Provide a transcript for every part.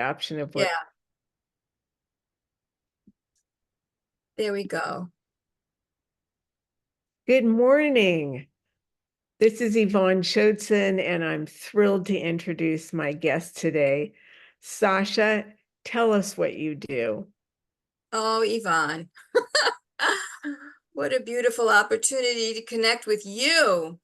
option of what. Yeah, there we go. Good morning. This is Yvonne Chotzen, and I'm thrilled to introduce my guest today. Sasha, tell us what you do. Oh, Yvonne. What a beautiful opportunity to connect with you.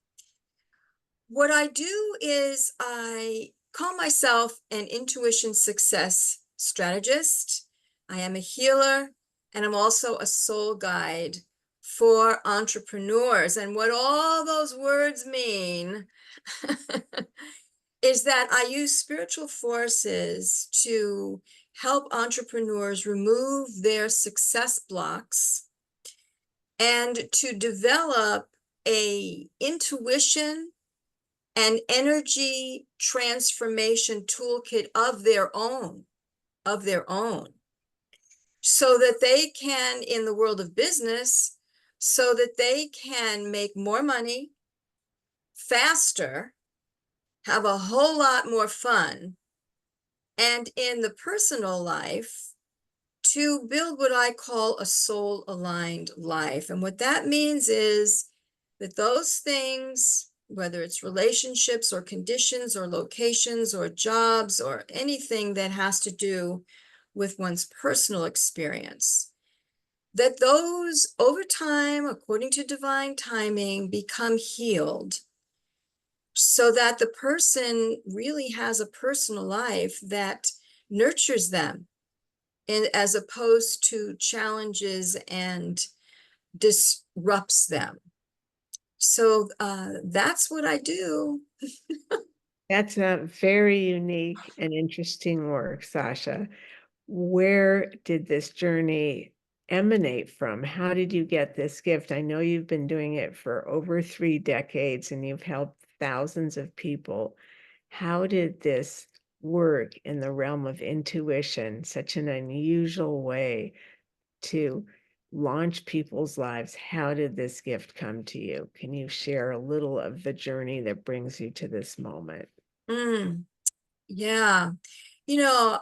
What I do is I call myself an intuition success strategist. I am a healer, and I'm also a soul guide for entrepreneurs. And what all those words mean is that I use spiritual forces to help entrepreneurs remove their success blocks and to develop a intuition and energy transformation toolkit of their own, so that they can, in the world of business, so that they can make more money faster, have a whole lot more fun, and in the personal life, to build what I call a soul-aligned life. And what that means is that those things, whether it's relationships or conditions or locations or jobs or anything that has to do with one's personal experience, that those over time, according to divine timing, become healed so that the person really has a personal life that nurtures them, and as opposed to challenges and disrupts them. So that's what I do. That's a very unique and interesting work, Sasha. Where did this journey emanate from? How did you get this gift? I know you've been doing it for over 3 decades and you've helped thousands of people. How did this work in the realm of intuition, such an unusual way to launch people's lives? How did this gift come to you? Can you share a little of the journey that brings you to this moment? Yeah. You know,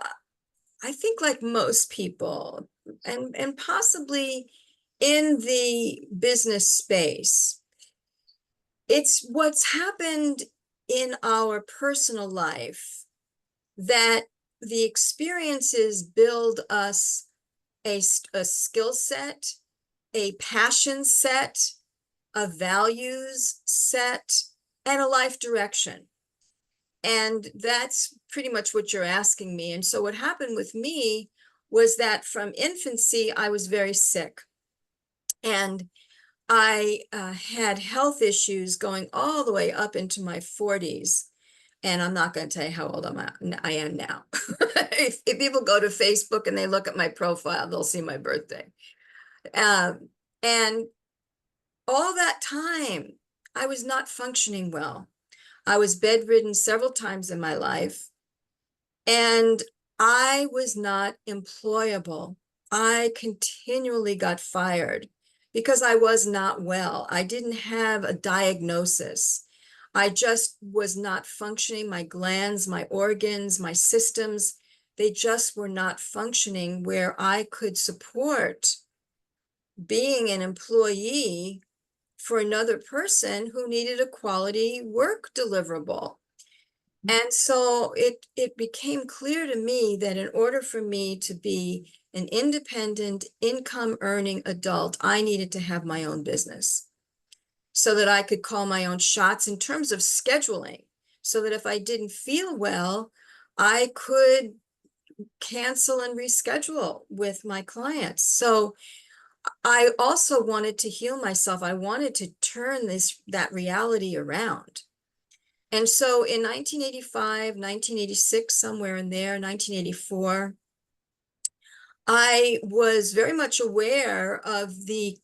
I think like most people, and possibly in the business space, it's what's happened in our personal life that the experiences build us a skill set, a passion set, a values set, and a life direction. And that's pretty much what you're asking me. And so what happened with me was that from infancy, I was very sick. And I had health issues going all the way up into my 40s. And I'm not going to tell you how old I am now. If people go to Facebook and they look at my profile, they'll see my birthday. And all that time, I was not functioning well. I was bedridden several times in my life, and I was not employable. I continually got fired because I was not well. I didn't have a diagnosis. I just was not functioning. My glands, my organs, my systems, they just were not functioning where I could support being an employee for another person who needed a quality work deliverable. And so it became clear to me that in order for me to be an independent income earning adult, I needed to have my own business so that I could call my own shots in terms of scheduling, so that if I didn't feel well, I could cancel and reschedule with my clients. So I also wanted to heal myself. I wanted to turn that reality around. And so in 1985, 1986, somewhere in there, 1984, I was very much aware of the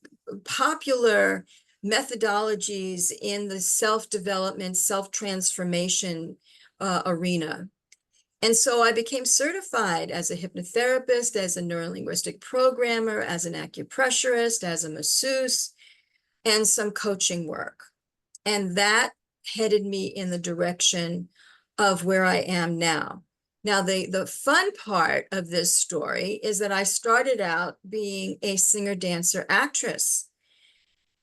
popular methodologies in the self-development, self-transformation arena. And so I became certified as a hypnotherapist, as a neurolinguistic programmer, as an acupressurist, as a masseuse, and some coaching work. And that headed me in the direction of where I am now. Now, the fun part of this story is that I started out being a singer, dancer, actress.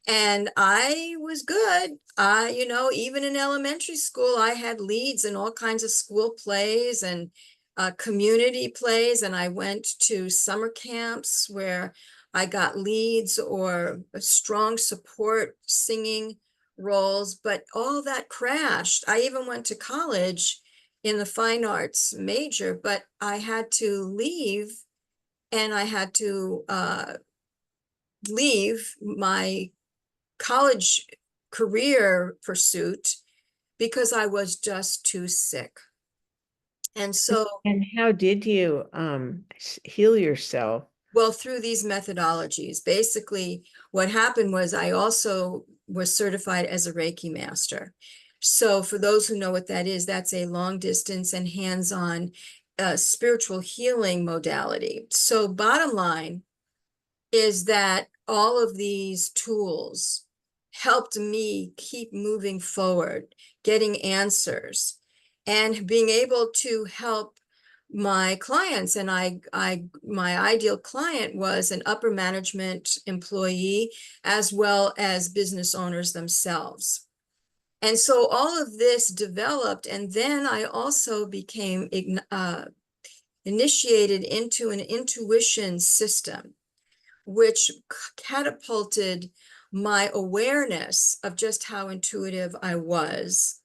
And I was good. Even in elementary school, I had leads in all kinds of school plays and community plays. And I went to summer camps where I got leads or strong support singing roles. But all that crashed. I even went to college in the fine arts major, but I had to leave, and I had to leave my college career pursuit because I was just too sick. And so, And how did you heal yourself? well, through these methodologies, basically what happened was I also was certified as a Reiki master. So for those who know what that is, that's a long distance and hands-on spiritual healing modality. So bottom line is that all of these tools helped me keep moving forward, getting answers, and being able to help my clients. And my ideal client was an upper management employee as well as business owners themselves. And so all of this developed, and then I also became initiated into an intuition system, which catapulted my awareness of just how intuitive I was,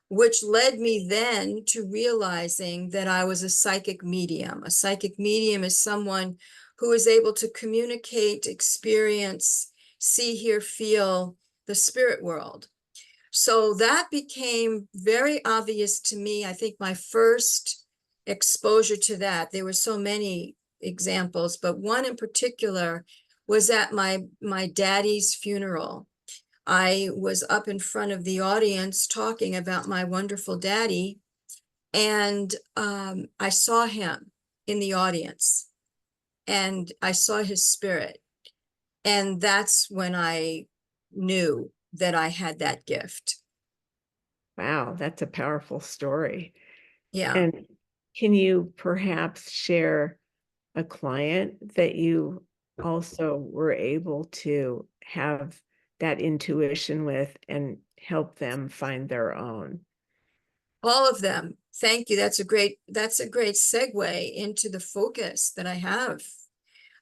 which led me then to realizing that I was a psychic medium. A psychic medium is someone who is able to communicate, experience, see, hear, feel the spirit world. So that became very obvious to me. I think my first exposure to that, there were so many examples, but one in particular was at my daddy's funeral. I was up in front of the audience talking about my wonderful daddy, and I saw him in the audience, and I saw his spirit. And that's when I knew that I had that gift. Wow, that's a powerful story. Yeah. And can you perhaps share a client that you also were able to have that intuition with and help them find their own? All of them. Thank you. That's a great segue into the focus that I have.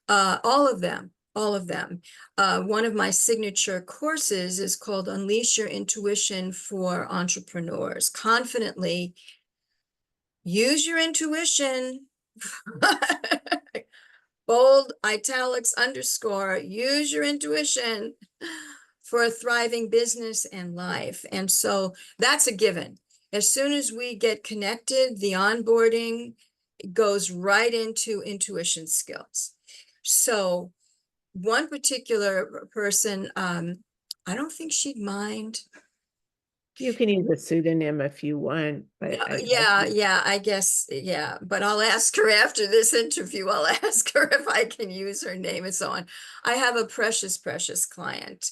All of them, all of them. One of my signature courses is called Unleash Your Intuition for Entrepreneurs. Confidently use your intuition. Bold, italics, underscore, use your intuition for a thriving business and life. And so that's a given. As soon as we get connected, the onboarding goes right into intuition skills. So one particular person, I don't think she'd mind. You can use a pseudonym if you want, but Yeah, I guess, yeah, but I'll ask her after this interview. I'll ask her if I can use her name and so on. I have a precious, precious client,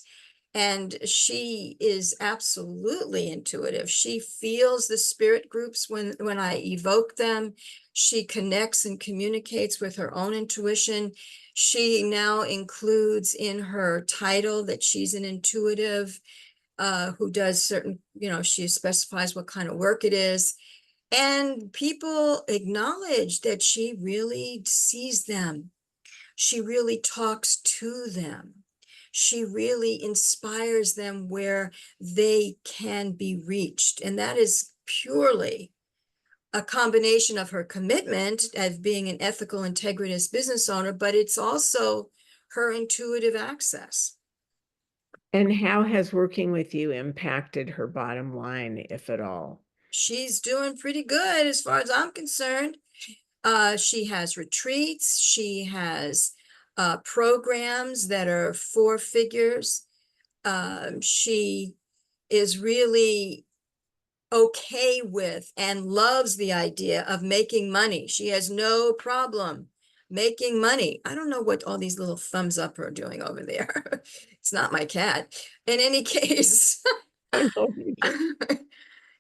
and she is absolutely intuitive. She feels the spirit groups when I evoke them. She connects and communicates with her own intuition. She now includes in her title that she's an intuitive who does certain, she specifies what kind of work it is. And people acknowledge that she really sees them. She really talks to them. She really inspires them where they can be reached. And that is purely a combination of her commitment as being an ethical, integritous business owner, but it's also her intuitive access. and how has working with you impacted her bottom line, if at all? She's doing pretty good as far as I'm concerned. She has retreats. She has programs that are 4 figures. She is really okay with and loves the idea of making money. She has no problem making money. I don't know what all these little thumbs up are doing over there. It's not my cat. In any case, I know you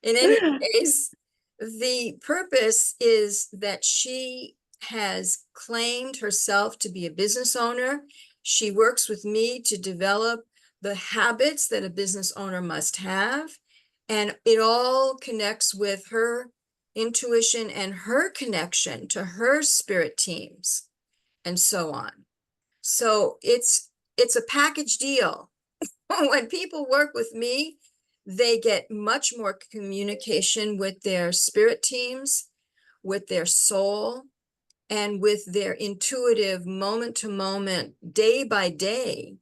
in any case, The purpose is that she has claimed herself to be a business owner. She works with me to develop the habits that a business owner must have. And it all connects with her intuition and her connection to her spirit teams and so on. So it's a package deal. When people work with me, they get much more communication with their spirit teams, with their soul, and with their intuitive moment to moment, day by day,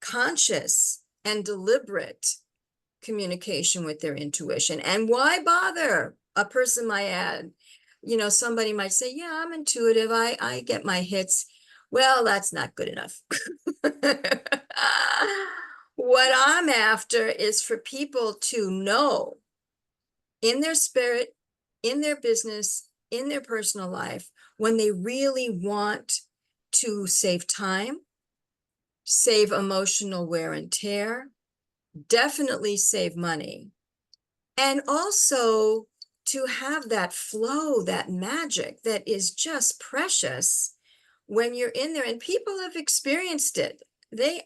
conscious and deliberate communication with their intuition. And why bother? A person might add, somebody might say, yeah, I'm intuitive. I get my hits. Well, that's not good enough. What I'm after is for people to know in their spirit, in their business, in their personal life, when they really want to save time, save emotional wear and tear, definitely save money, and also to have that flow, that magic that is just precious when you're in there. And people have experienced it.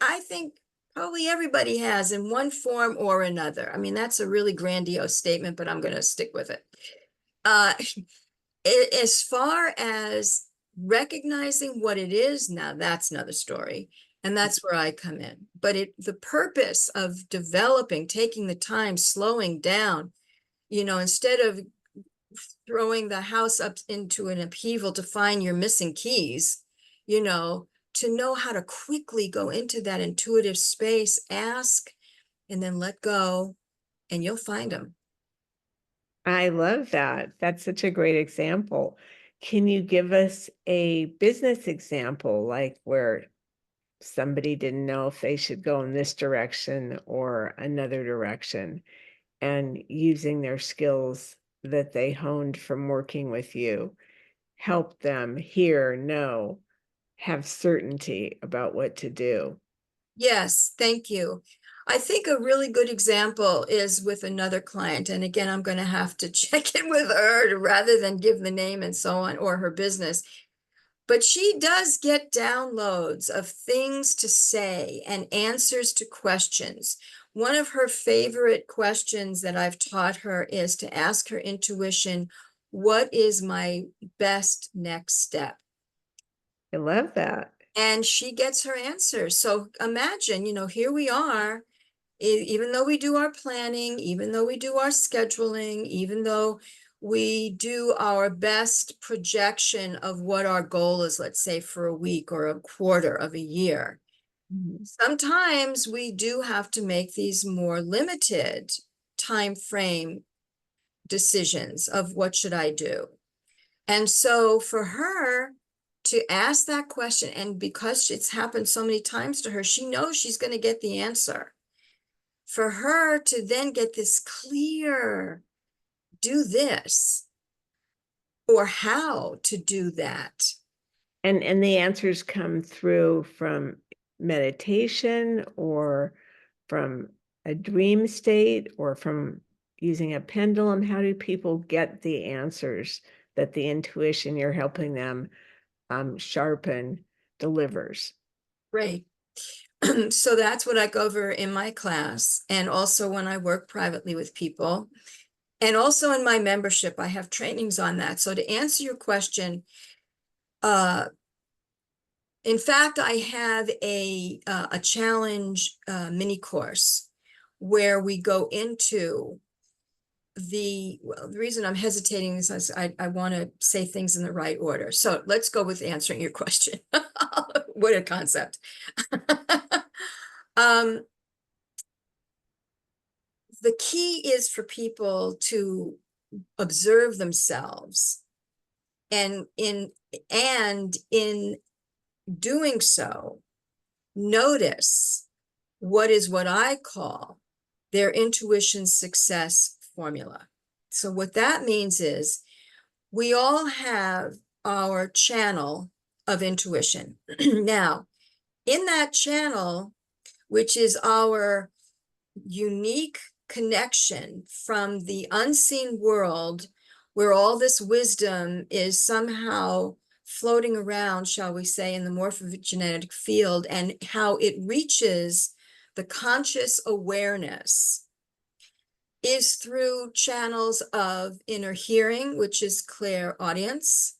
I think probably everybody has in one form or another. I mean, that's a really grandiose statement, but I'm going to stick with it. Uh, as far as recognizing what it is, now that's another story. And that's where I come in. But the purpose of developing, taking the time, slowing down, instead of throwing the house up into an upheaval to find your missing keys, to know how to quickly go into that intuitive space, ask, and then let go, and you'll find them. I love that. That's such a great example. Can you give us a business example, like where somebody didn't know if they should go in this direction or another direction, and using their skills that they honed from working with you, help them hear, know, have certainty about what to do? Yes, thank you. I think a really good example is with another client. And again, I'm going to have to check in with her rather than give the name and so on, or her business. But she does get downloads of things to say and answers to questions. One of her favorite questions that I've taught her is to ask her intuition, what is my best next step? I love that. And she gets her answers. So imagine, here we are, even though we do our planning, even though we do our scheduling, even though we do our best projection of what our goal is, let's say for a week or a quarter of a year. Mhm. Sometimes we do have to make these more limited time frame decisions of what should I do. And so for her to ask that question, and because it's happened so many times to her, she knows she's going to get the answer. For her to then get this clear, do this, or how to do that. And the answers come through from meditation or from a dream state or from using a pendulum? How do people get the answers that the intuition you're helping them sharpen delivers? Right. So that's what I go over in my class, and also when I work privately with people, and also in my membership, I have trainings on that. So to answer your question, in fact, I have a challenge mini course where we go into the reason I'm hesitating is I want to say things in the right order. So let's go with answering your question. What a concept. um, the key is for people to observe themselves, and in doing so, notice what I call their intuition success formula. So what that means is we all have our channel of intuition. Now, in that channel, which is our unique connection from the unseen world where all this wisdom is somehow floating around, shall we say, in the morphogenetic field, and how it reaches the conscious awareness is through channels of inner hearing, which is clairaudience,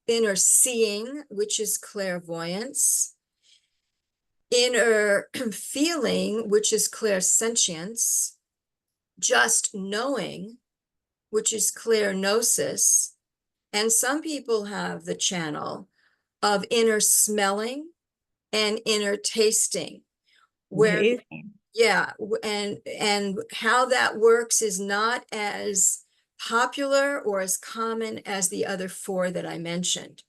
inner seeing, which is clairvoyance, inner feeling, which is clairsentience, just knowing, which is clairgnosis, and some people have the channel of inner smelling and inner tasting, where Amazing. yeah, and how that works is not as popular or as common as the other four that I mentioned.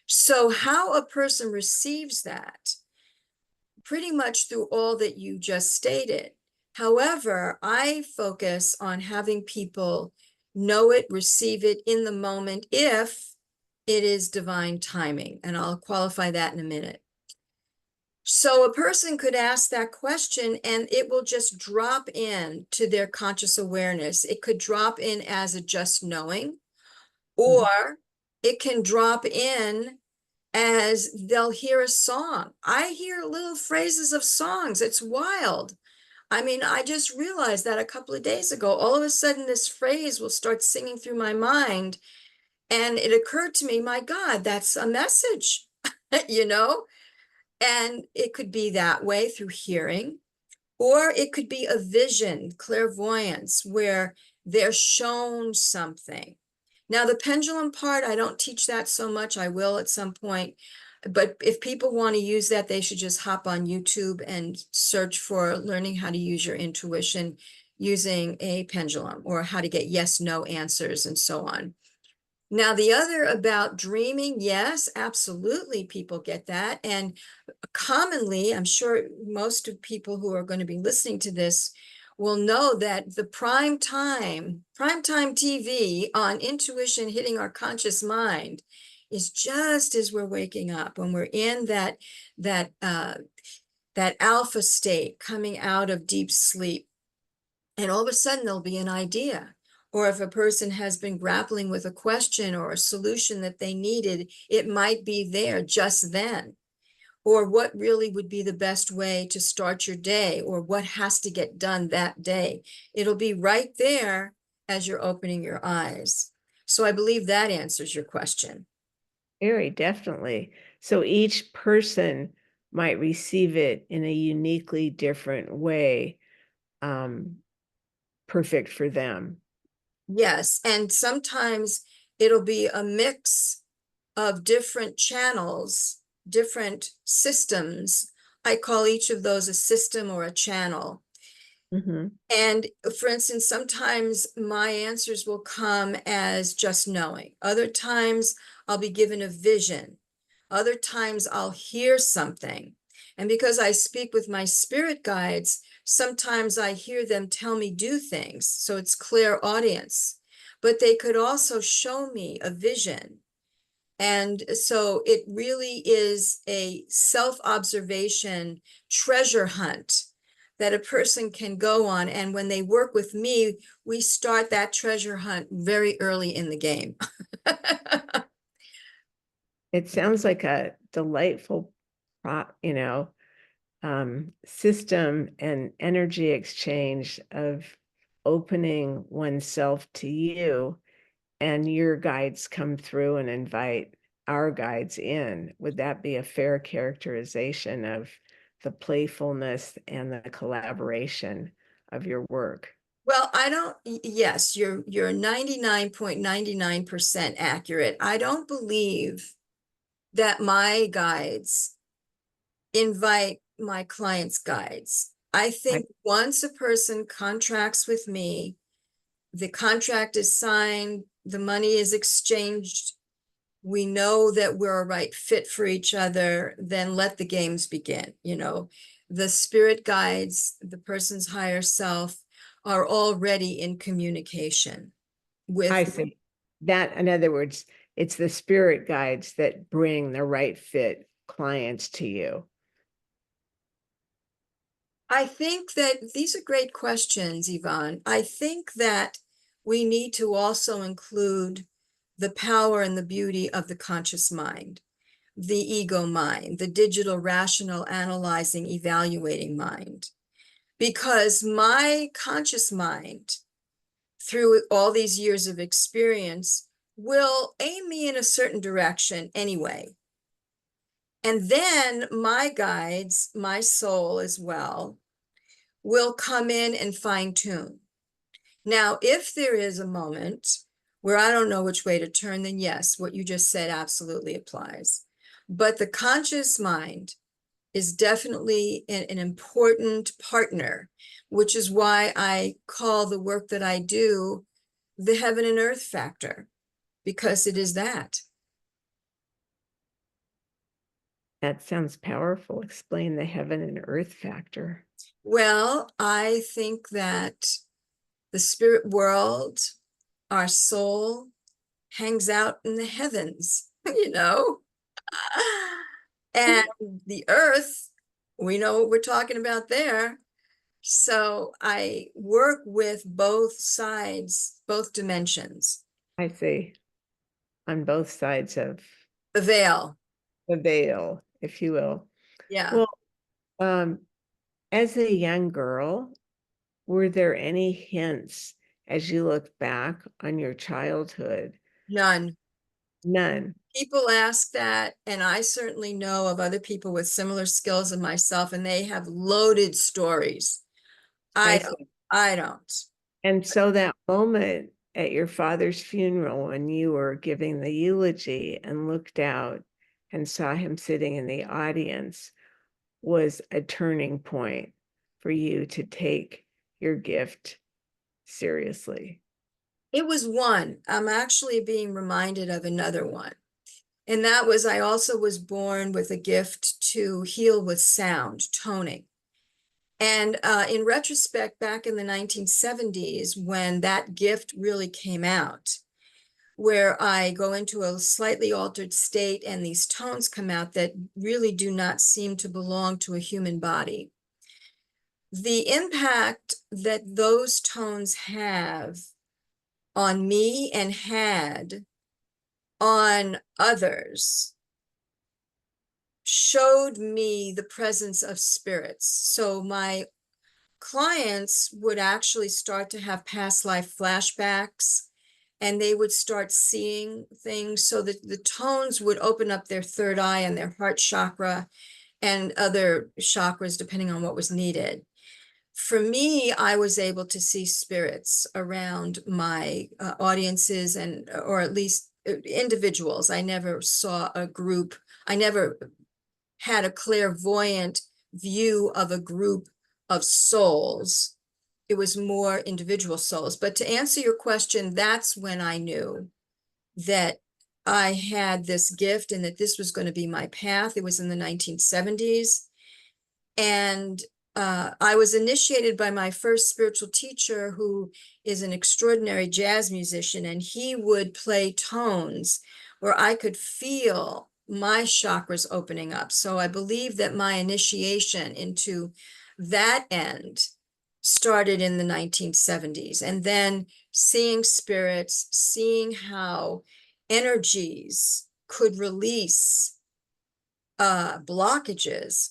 So how a person receives that, pretty much through all that you just stated. However, I focus on having people know it, receive it in the moment if it is divine timing, and I'll qualify that in a minute. So a person could ask that question and it will just drop in to their conscious awareness. It could drop in as a just knowing, or it can drop in as they'll hear a song. I hear little phrases of songs. It's wild. I mean, I just realized that a couple of days ago. All of a sudden, this phrase will start singing through my mind. And it occurred to me, my God, that's a message, you know? And it could be that way through hearing, or it could be a vision, clairvoyance, where they're shown something. Now, the pendulum part, I don't teach that so much. I will at some point. But if people want to use that, they should just hop on YouTube and search for learning how to use your intuition using a pendulum, or how to get yes, no answers, and so on. Now, the other about dreaming, yes, absolutely, people get that. And commonly, I'm sure most of people who are going to be listening to this will know that the primetime TV on intuition hitting our conscious mind is just as we're waking up, when we're in that alpha state, coming out of deep sleep, and all of a sudden there'll be an idea. Or if a person has been grappling with a question or a solution that they needed, it might be there just then. Or what really would be the best way to start your day, or what has to get done that day. It'll be right there as you're opening your eyes. So I believe that answers your question. Very definitely. So each person might receive it in a uniquely different way, um, perfect for them. Yes, and sometimes it'll be a mix of different channels, different systems. I call each of those a system or a channel. Mhm. And for instance, sometimes my answers will come as just knowing. Other times I'll be given a vision. Other times I'll hear something. And because I speak with my spirit guides, sometimes I hear them tell me do things. So it's clairaudience. But they could also show me a vision. And so it really is a self-observation treasure hunt that a person can go on. And when they work with me, we start that treasure hunt very early in the game. It sounds like a delightful, system and energy exchange of opening oneself to you, and your guides come through and invite our guides in. Would that be a fair characterization of the playfulness and the collaboration of your work? Well, I don't, yes, you're 99.99% accurate. I don't believe that my guides invite my clients' guides. I I, think once a person contracts with me, the contract is signed, the money is exchanged, we know that we're a right fit for each other, then let the games begin. You know, the spirit guides, the person's higher self, are already in communication I with. see that. In other words, it's the spirit guides that bring the right fit clients to you. I think that these are great questions, Yvonne. I think that we need to also include the power and the beauty of the conscious mind, the ego mind, the digital, rational, analyzing, evaluating mind. Because my conscious mind, through all these years of experience, will aim me in a certain direction anyway. And then my guides, my soul as well, will come in and fine tune. Now, if there is a moment where I don't know which way to turn, then yes, what you just said absolutely applies. But the conscious mind is definitely an important partner, which is why I call the work that I do the heaven and earth factor, because it is that. That sounds powerful. Explain the heaven and earth factor. Well, I think that the spirit world, our soul, hangs out in the heavens, you know? And the earth, we know what we're talking about there. So I work with both sides, both dimensions. I see, on both sides of The veil. the veil, if you will. Yeah. Well, um, as a young girl, were there any hints as you look back on your childhood? None. None. People ask that, and I certainly know of other people with similar skills in myself, and they have loaded stories. I I don't. see. I don't. And so that moment at your father's funeral when you were giving the eulogy and looked out and saw him sitting in the audience was a turning point for you to take your gift seriously. It was one. I'm actually being reminded of another one. And that was, I also was born with a gift to heal with sound, toning. And in retrospect, back in the 1970s, when that gift really came out, where I go into a slightly altered state and these tones come out that really do not seem to belong to a human body. The impact that those tones have on me and had on others showed me the presence of spirits. So my clients would actually start to have past life flashbacks, and they would start seeing things, so that the tones would open up their third eye and their heart chakra and other chakras, depending on what was needed. For me, I was able to see spirits around my audiences, and or at least individuals. I never saw a group. I never had a clairvoyant view of a group of souls. It was more individual souls. But to answer your question, that's when I knew that I had this gift and that this was going to be my path. It was in the 1970s. And I was initiated by my first spiritual teacher, who is an extraordinary jazz musician, and he would play tones where I could feel my chakras opening up. So I believe that my initiation into that end started in the 1970s. And then seeing spirits, seeing how energies could release blockages.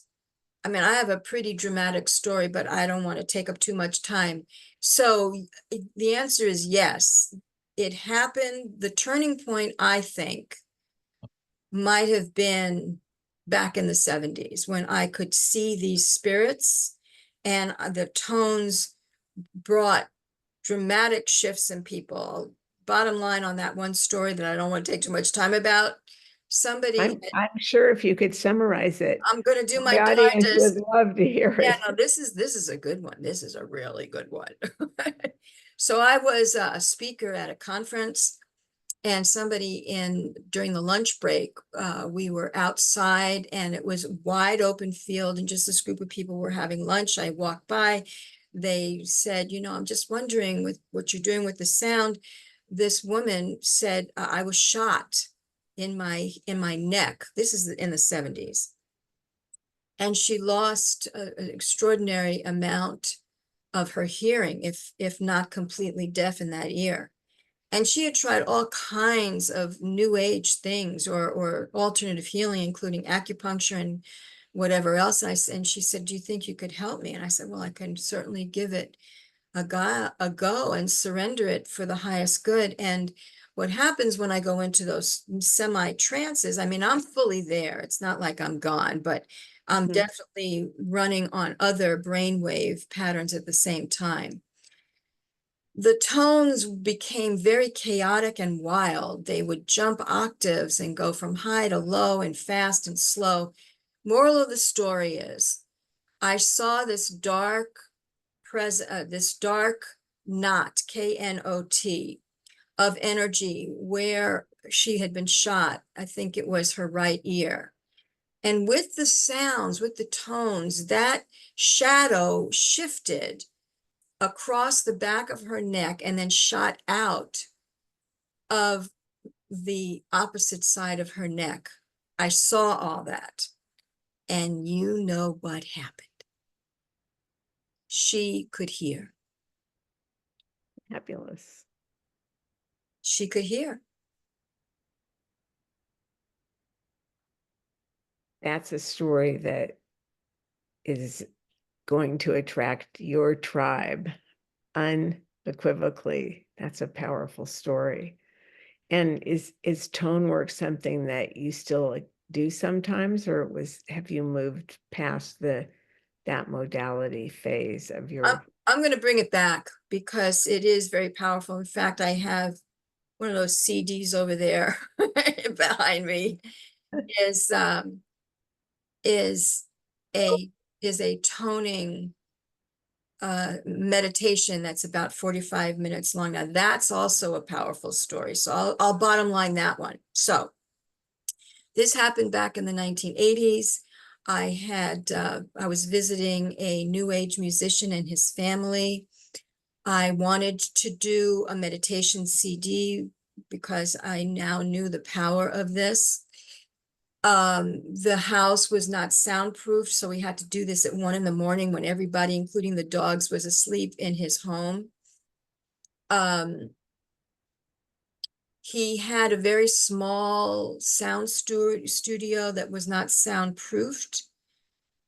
I mean, I have a pretty dramatic story, but I don't want to take up too much time. So the answer is yes. It happened. The turning point, I think, might have been back in the 70s, when I could see these spirits, and the tones brought dramatic shifts in people. Bottom line on that one story that I don't want to take too much time about, somebody, I'm sure if you could summarize it, I'm going to do my my audience would darndest. love to hear Yeah, it. no, this is a good one. This is a really good one. So I was a speaker at a conference, and somebody during the lunch break, we were outside and it was a wide open field, and just this group of people were having lunch. I walked by. They said, I'm just wondering, with what you're doing with the sound. This woman said, I was shot in my neck. This is in the 70s. And she lost an extraordinary amount of her hearing, if not completely deaf in that ear. And she had tried all kinds of new age things or alternative healing, including acupuncture and whatever else. And she said, "Do you think you could help me?" And I said, "Well, I can certainly give it a go and surrender it for the highest good." And what happens when I go into those semi-trances, I mean, I'm fully there. It's not like I'm gone, but I'm definitely running on other brainwave patterns at the same time. The tones became very chaotic and wild. They would jump octaves and go from high to low and fast and slow. Moral of the story is, I saw this dark knot, Knot, of energy where she had been shot. I think it was her right ear. And with the sounds, with the tones, that shadow shifted across the back of her neck and then shot out of the opposite side of her neck. I saw all that. And you know what happened? She could hear. Fabulous. She could hear. That's a story that is going to attract your tribe unequivocally. That's a powerful story. And is tone work something that you still do sometimes, or have you moved past that modality phase of your? I'm going to bring it back because it is very powerful. In fact, I have one of those CDs over there behind me. Is is a toning meditation that's about 45 minutes long. Now that's also a powerful story. So I'll bottom line that one. So this happened back in the 1980s. I was visiting a New Age musician and his family. I wanted to do a meditation CD because I now knew the power of this. The house was not soundproof, so we had to do this at 1 a.m. when everybody, including the dogs, was asleep in his home. He had a very small sound studio that was not soundproofed.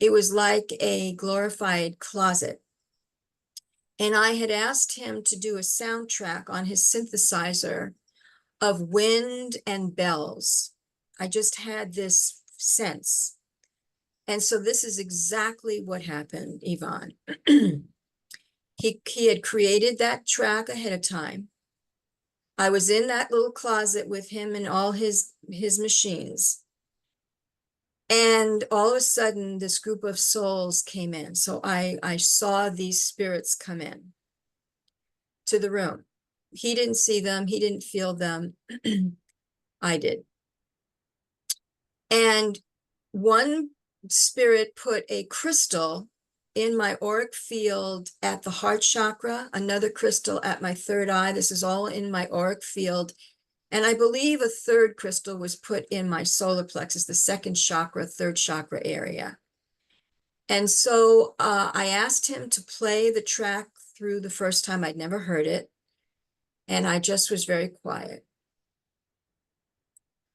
It was like a glorified closet. And I had asked him to do a soundtrack on his synthesizer of wind and bells. I just had this sense. And so this is exactly what happened, Yvonne. He had created that track ahead of time. I was in that little closet with him and all his machines. And all of a sudden, this group of souls came in. So I saw these spirits come in to the room. He didn't see them. He didn't feel them. I did. And one spirit put a crystal in my auric field at the heart chakra, another crystal at my third eye. This is all in my auric field. And I believe a third crystal was put in my solar plexus, the second chakra, third chakra area. And so I asked him to play the track through the first time. I'd never heard it. And I just was very quiet.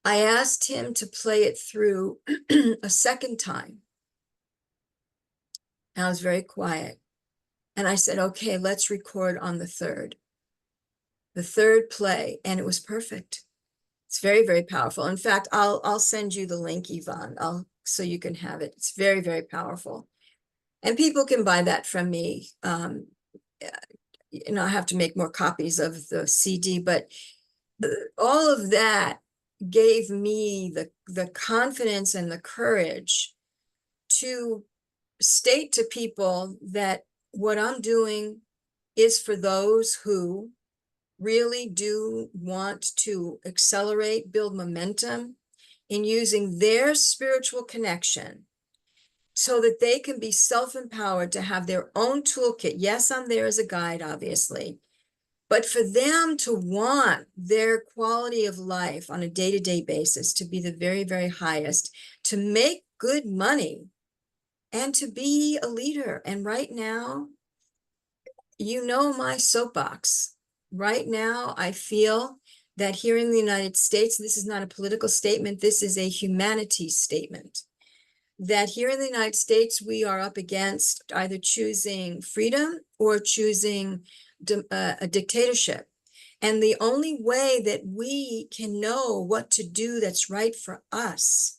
I asked him to play it through a second time. And I was very quiet. And I said, okay, let's record on the third play. And it was perfect. It's very, very powerful. In fact, I'll send you the link, Yvonne, so you can have it. It's very, very powerful. And people can buy that from me. I have to make more copies of the CD, but all of that gave me the confidence and the courage to state to people that what I'm doing is for those who really do want to accelerate, build momentum in using their spiritual connection so that they can be self-empowered to have their own toolkit. Yes, I'm there as a guide, obviously, but for them to want their quality of life on a day-to-day basis to be the very, very highest, to make good money, and to be a leader. And right now, you know my soapbox. Right now, I feel that here in the United States, this is not a political statement, this is a humanities statement. That here in the United States, we are up against either choosing freedom or choosing a dictatorship. And the only way that we can know what to do that's right for us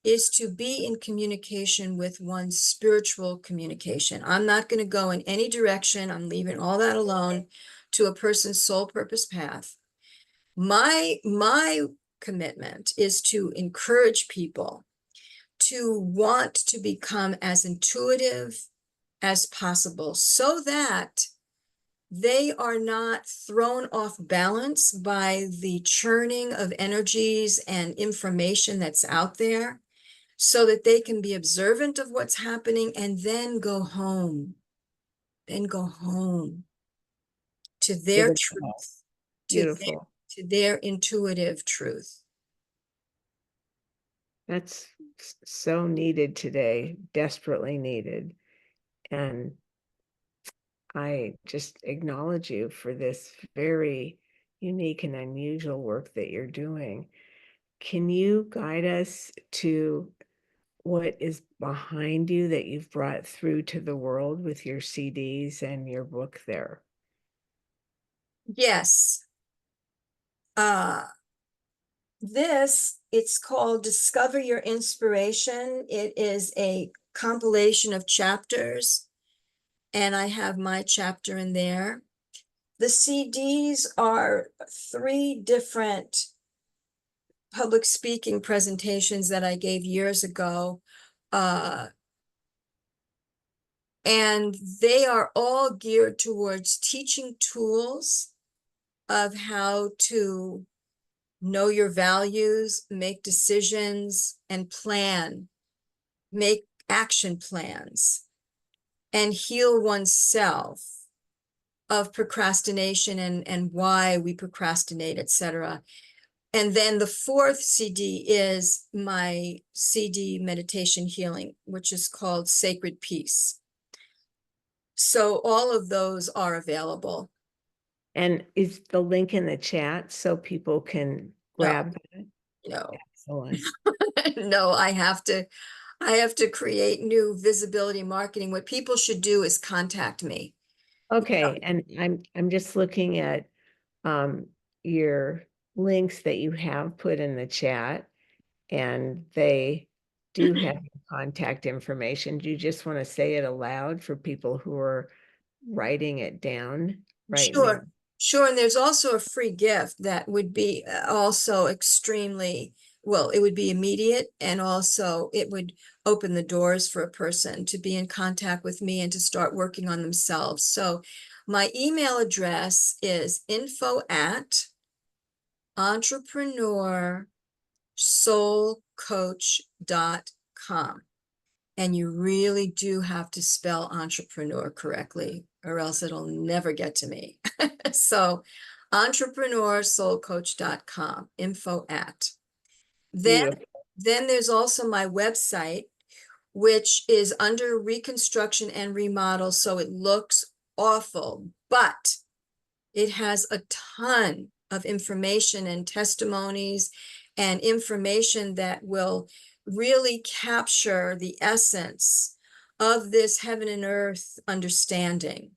is to be in communication with one's spiritual communication. I'm not going to go in any direction. I'm leaving all that alone to a person's soul purpose path. My commitment is to encourage people to want to become as intuitive as possible so that they are not thrown off balance by the churning of energies and information that's out there, so that they can be observant of what's happening and then go home, to To their the call. truth, Beautiful. to their intuitive truth. That's so needed today, desperately needed. And I just acknowledge you for this very unique and unusual work that you're doing. Can you guide us to what is behind you that you've brought through to the world with your CDs and your book there? Yes. It's called Discover Your Inspiration. It is a compilation of chapters, and I have my chapter in there. The CDs are 3 different public speaking presentations that I gave years ago. And they are all geared towards teaching tools of how to know your values, make decisions, and make action plans, and heal oneself of procrastination and why we procrastinate, etc. And then the 4th CD is my CD meditation healing, which is called Sacred Peace. So all of those are available. And is the link in the chat so people can No, grab that? no, Excellent. no, I have to create new visibility marketing. What people should do is contact me. Okay, and I'm just looking at your links that you have put in the chat, and they do have your contact information. Do you just want to say it aloud for people who are writing it down right now? Sure. And there's also a free gift that would be also extremely, well, it would be immediate, and also it would open the doors for a person to be in contact with me and to start working on themselves. So my email address is info@entrepreneursoulcoach.com. And you really do have to spell entrepreneur correctly, or else it'll never get to me. So entrepreneursoulcoach.com, info at. Beautiful. Then there's also my website, which is under reconstruction and remodel, so it looks awful, but it has a ton of information and testimonies and information that will really capture the essence of this heaven and earth understanding.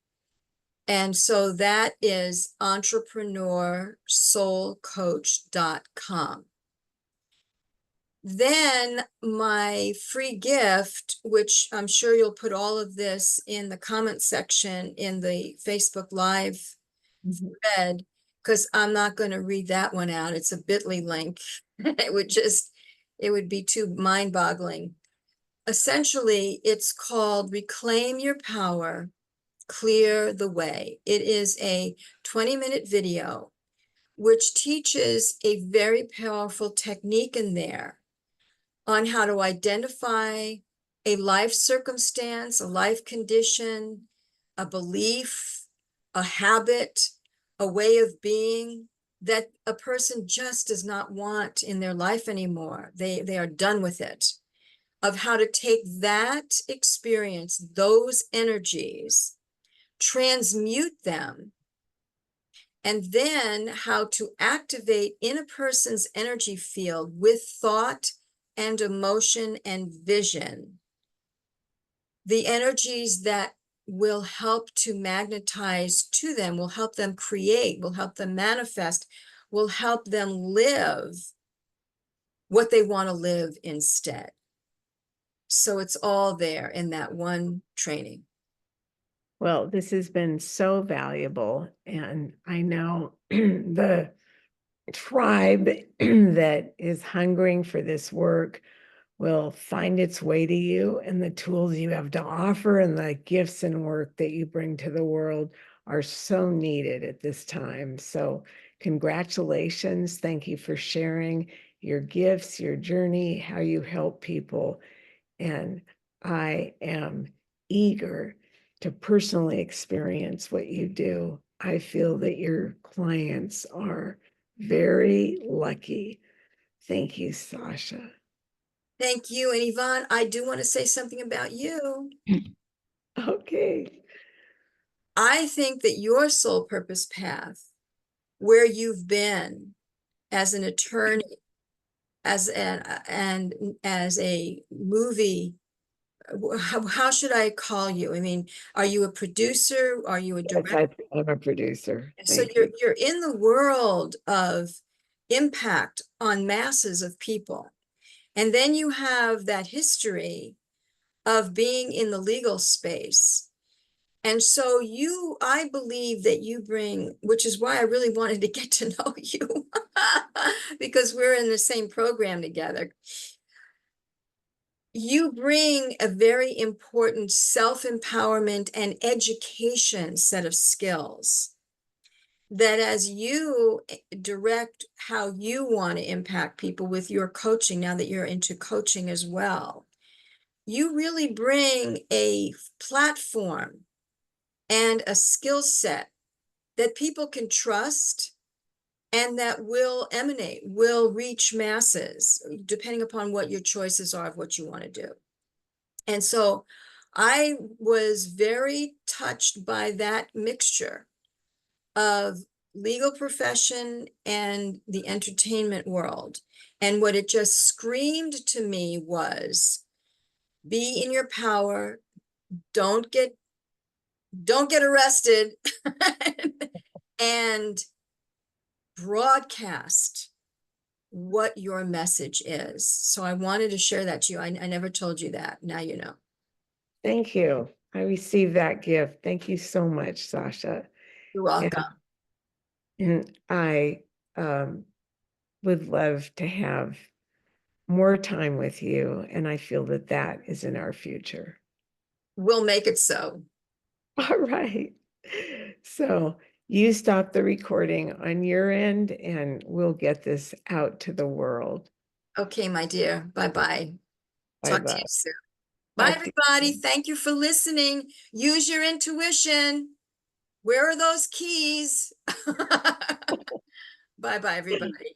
And so that is entrepreneursoulcoach.com. Then my free gift, which I'm sure you'll put all of this in the comment section in the Facebook Live thread, because I'm not going to read that one out. It's a bit.ly link. It would be too mind-boggling. Essentially, it's called Reclaim Your Power, Clear the Way. It is a 20-minute video which teaches a very powerful technique in there on how to identify a life circumstance, a life condition, a belief, a habit, a way of being that a person just does not want in their life anymore. They are done with it. Of how to take that experience, those energies, transmute them, and then how to activate in a person's energy field with thought and emotion and vision the energies that will help to magnetize to them, will help them create, will help them manifest, will help them live what they want to live instead. So it's all there in that one training. Well, this has been so valuable, and I know the tribe that is hungering for this work will find its way to you, and the tools you have to offer and the gifts and work that you bring to the world are so needed at this time. So congratulations. Thank you for sharing your gifts, your journey, how you help people. And I am eager to personally experience what you do. I feel that your clients are very lucky. Thank you, Sasha. Thank you. And Yvonne, I do want to say something about you. Okay. I think that your soul purpose path, where you've been as an attorney, as and as a movie, how should I call you? I mean, are you a producer? Are you a Yes, director? I'm a producer. So Thank you. you're in the world of impact on masses of people. And then you have that history of being in the legal space. And so I believe that you bring, which is why I really wanted to get to know you, because we're in the same program together. You bring a very important self-empowerment and education set of skills that, as you direct how you want to impact people with your coaching, now that you're into coaching as well, you really bring a platform and a skill set that people can trust and that will emanate, will reach masses, depending upon what your choices are of what you want to do. And so I was very touched by that mixture of legal profession and the entertainment world. And what it just screamed to me was, be in your power, don't get arrested, and broadcast what your message is. So I wanted to share that to you. I never told you that. Now you know. Thank you. I received that gift. Thank you so much, Sasha. You're And, welcome. and I would love to have more time with you. And I feel that that is in our future. We'll make it so. All right. So you stop the recording on your end and we'll get this out to the world. Okay, my dear. Bye-bye. Talk to you Bye-bye. soon. Bye, Talk to everybody. you. Thank you for listening. Use your intuition. Where are those keys? Bye-bye, everybody.